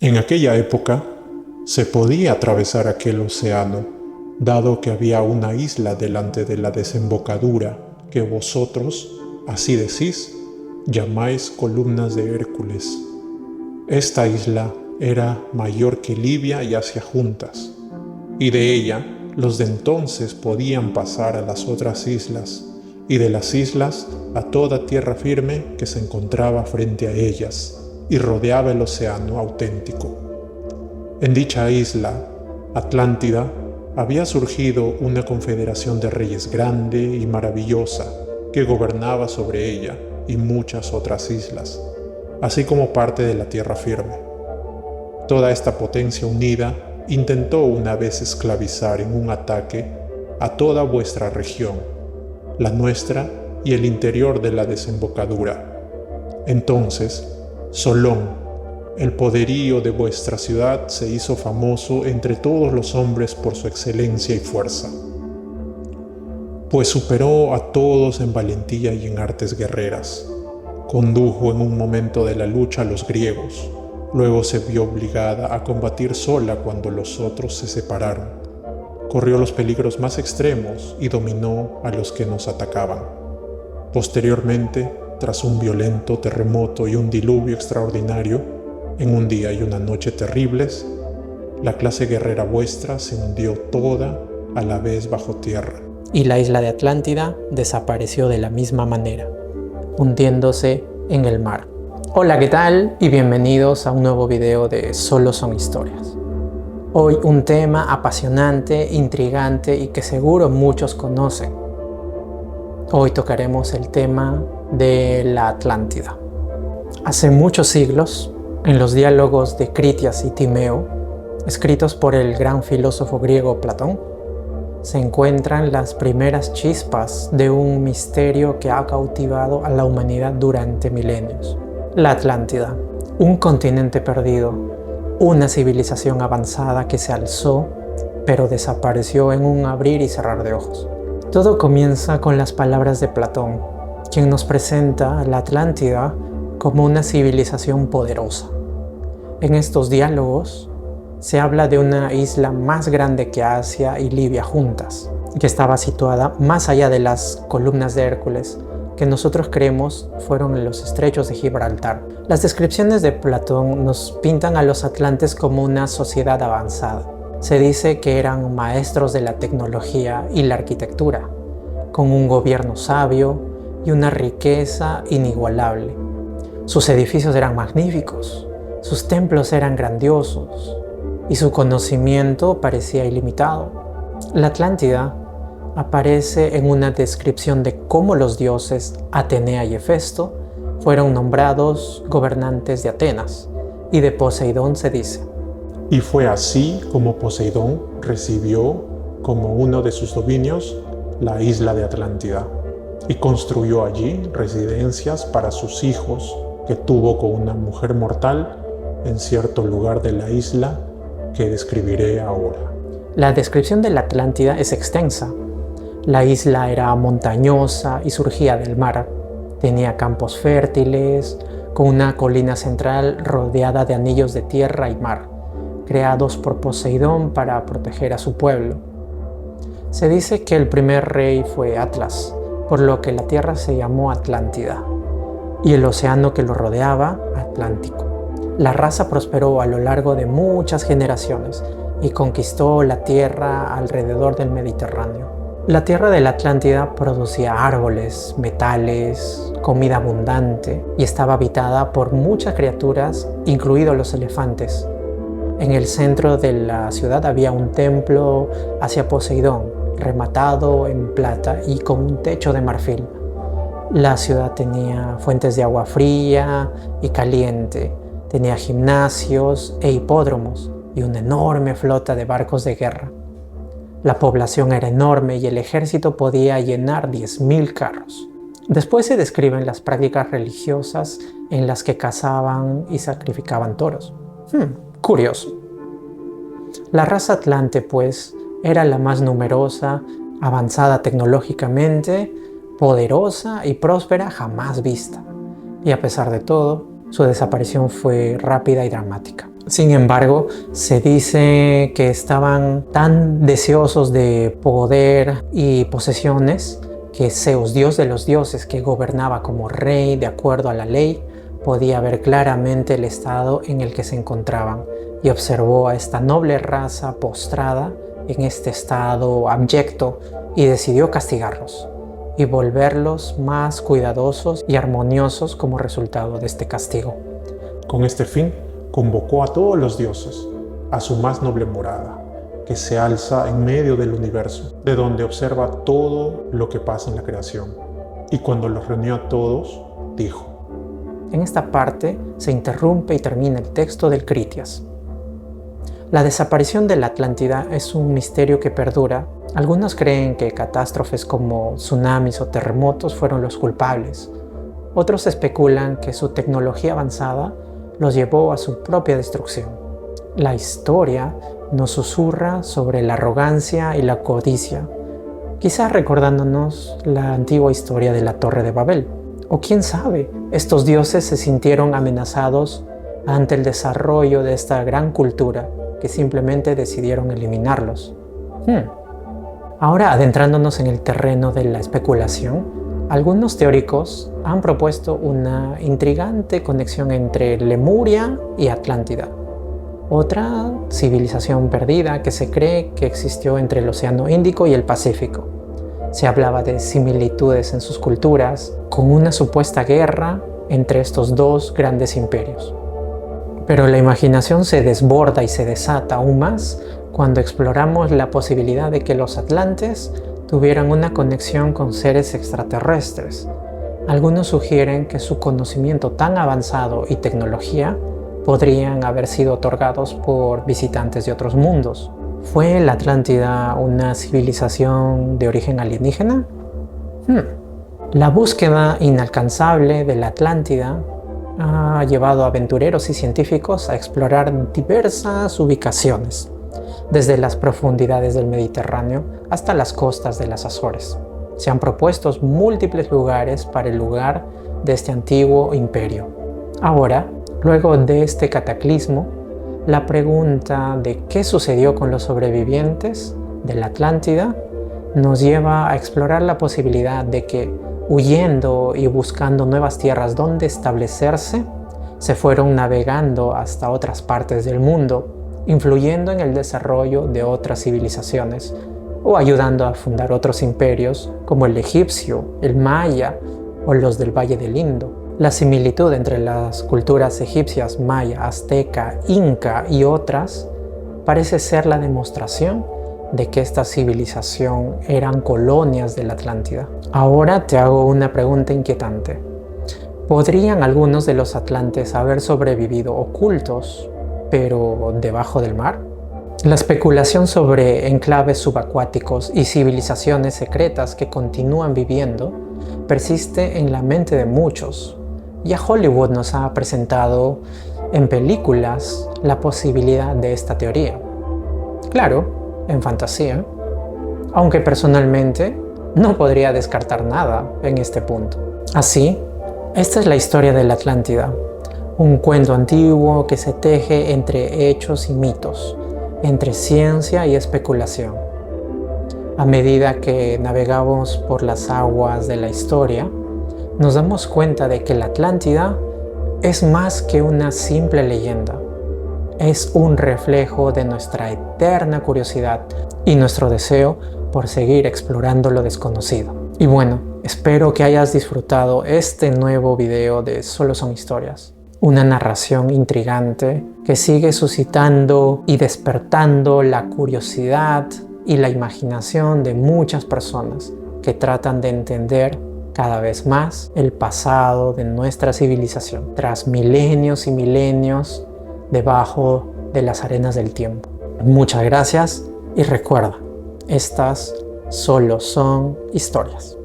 En aquella época se podía atravesar aquel océano, dado que había una isla delante de la desembocadura que vosotros, así decís, llamáis columnas de Hércules. Esta isla era mayor que Libia y Asia juntas, y de ella los de entonces podían pasar a las otras islas, y de las islas a toda tierra firme que se encontraba frente a ellas, y rodeaba el océano auténtico. En dicha isla, Atlántida, había surgido una confederación de reyes grande y maravillosa que gobernaba sobre ella y muchas otras islas, así como parte de la tierra firme. Toda esta potencia unida intentó una vez esclavizar en un ataque a toda vuestra región, la nuestra y el interior de la desembocadura. Entonces, Solón, el poderío de vuestra ciudad, se hizo famoso entre todos los hombres por su excelencia y fuerza, pues superó a todos en valentía y en artes guerreras. Condujo en un momento de la lucha a los griegos, luego se vio obligada a combatir sola cuando los otros se separaron. Corrió los peligros más extremos y dominó a los que nos atacaban. Posteriormente, tras un violento terremoto y un diluvio extraordinario, en un día y una noche terribles, la clase guerrera vuestra se hundió toda a la vez bajo tierra. Y la isla de Atlántida desapareció de la misma manera, hundiéndose en el mar. Hola, ¿qué tal? Y bienvenidos a un nuevo video de Solo son historias. Hoy un tema apasionante, intrigante y que seguro muchos conocen. Hoy tocaremos el tema de la Atlántida. Hace muchos siglos, en los diálogos de Critias y Timeo, escritos por el gran filósofo griego Platón, se encuentran las primeras chispas de un misterio que ha cautivado a la humanidad durante milenios. La Atlántida, un continente perdido, una civilización avanzada que se alzó, pero desapareció en un abrir y cerrar de ojos. Todo comienza con las palabras de Platón, quien nos presenta a la Atlántida como una civilización poderosa. En estos diálogos se habla de una isla más grande que Asia y Libia juntas, que estaba situada más allá de las columnas de Hércules, que nosotros creemos fueron en los estrechos de Gibraltar. Las descripciones de Platón nos pintan a los atlantes como una sociedad avanzada. Se dice que eran maestros de la tecnología y la arquitectura, con un gobierno sabio y una riqueza inigualable. Sus edificios eran magníficos, sus templos eran grandiosos y su conocimiento parecía ilimitado. La Atlántida aparece en una descripción de cómo los dioses Atenea y Hefesto fueron nombrados gobernantes de Atenas, y de Poseidón se dice: Y fue así como Poseidón recibió como uno de sus dominios la isla de Atlántida y construyó allí residencias para sus hijos que tuvo con una mujer mortal en cierto lugar de la isla que describiré ahora. La descripción de la Atlántida es extensa. La isla era montañosa y surgía del mar. Tenía campos fértiles, con una colina central rodeada de anillos de tierra y mar, creados por Poseidón para proteger a su pueblo. Se dice que el primer rey fue Atlas, por lo que la tierra se llamó Atlántida, y el océano que lo rodeaba, Atlántico. La raza prosperó a lo largo de muchas generaciones y conquistó la tierra alrededor del Mediterráneo. La tierra de la Atlántida producía árboles, metales, comida abundante y estaba habitada por muchas criaturas, incluidos los elefantes. En el centro de la ciudad había un templo hacia Poseidón, rematado en plata y con un techo de marfil. La ciudad tenía fuentes de agua fría y caliente, tenía gimnasios e hipódromos y una enorme flota de barcos de guerra. La población era enorme y el ejército podía llenar 10.000 carros. Después se describen las prácticas religiosas en las que cazaban y sacrificaban toros. Curioso. La raza atlante, pues, era la más numerosa, avanzada tecnológicamente, poderosa y próspera jamás vista. Y a pesar de todo, su desaparición fue rápida y dramática. Sin embargo, se dice que estaban tan deseosos de poder y posesiones que Zeus, dios de los dioses, que gobernaba como rey de acuerdo a la ley, podía ver claramente el estado en el que se encontraban y observó a esta noble raza postrada en este estado abyecto y decidió castigarlos y volverlos más cuidadosos y armoniosos como resultado de este castigo. Con este fin, convocó a todos los dioses a su más noble morada, que se alza en medio del universo, de donde observa todo lo que pasa en la creación. Y cuando los reunió a todos, dijo: En esta parte se interrumpe y termina el texto del Critias. La desaparición de la Atlántida es un misterio que perdura. Algunos creen que catástrofes como tsunamis o terremotos fueron los culpables. Otros especulan que su tecnología avanzada los llevó a su propia destrucción. La historia nos susurra sobre la arrogancia y la codicia, quizás recordándonos la antigua historia de la Torre de Babel. O quién sabe, estos dioses se sintieron amenazados ante el desarrollo de esta gran cultura que simplemente decidieron eliminarlos. Ahora, adentrándonos en el terreno de la especulación, algunos teóricos han propuesto una intrigante conexión entre Lemuria y Atlántida, otra civilización perdida que se cree que existió entre el Océano Índico y el Pacífico. Se hablaba de similitudes en sus culturas, con una supuesta guerra entre estos dos grandes imperios. Pero la imaginación se desborda y se desata aún más cuando exploramos la posibilidad de que los atlantes tuvieran una conexión con seres extraterrestres. Algunos sugieren que su conocimiento tan avanzado y tecnología podrían haber sido otorgados por visitantes de otros mundos. ¿Fue la Atlántida una civilización de origen alienígena? La búsqueda inalcanzable de la Atlántida ha llevado a aventureros y científicos a explorar diversas ubicaciones, desde las profundidades del Mediterráneo hasta las costas de las Azores. Se han propuesto múltiples lugares para el lugar de este antiguo imperio. Ahora, luego de este cataclismo, la pregunta de qué sucedió con los sobrevivientes de la Atlántida nos lleva a explorar la posibilidad de que, huyendo y buscando nuevas tierras donde establecerse, se fueron navegando hasta otras partes del mundo, influyendo en el desarrollo de otras civilizaciones o ayudando a fundar otros imperios como el egipcio, el maya o los del Valle del Indo. La similitud entre las culturas egipcias, maya, azteca, inca y otras parece ser la demostración de que esta civilización eran colonias de la Atlántida. Ahora te hago una pregunta inquietante. ¿Podrían algunos de los atlantes haber sobrevivido ocultos, pero debajo del mar? La especulación sobre enclaves subacuáticos y civilizaciones secretas que continúan viviendo persiste en la mente de muchos. Ya Hollywood nos ha presentado en películas la posibilidad de esta teoría. Claro, en fantasía, aunque personalmente no podría descartar nada en este punto. Así, esta es la historia de la Atlántida, un cuento antiguo que se teje entre hechos y mitos, entre ciencia y especulación. A medida que navegamos por las aguas de la historia, nos damos cuenta de que la Atlántida es más que una simple leyenda. Es un reflejo de nuestra eterna curiosidad y nuestro deseo por seguir explorando lo desconocido. Y bueno, espero que hayas disfrutado este nuevo video de Solo Son Historias. Una narración intrigante que sigue suscitando y despertando la curiosidad y la imaginación de muchas personas que tratan de entender cada vez más el pasado de nuestra civilización, tras milenios y milenios debajo de las arenas del tiempo. Muchas gracias y recuerda, estas solo son historias.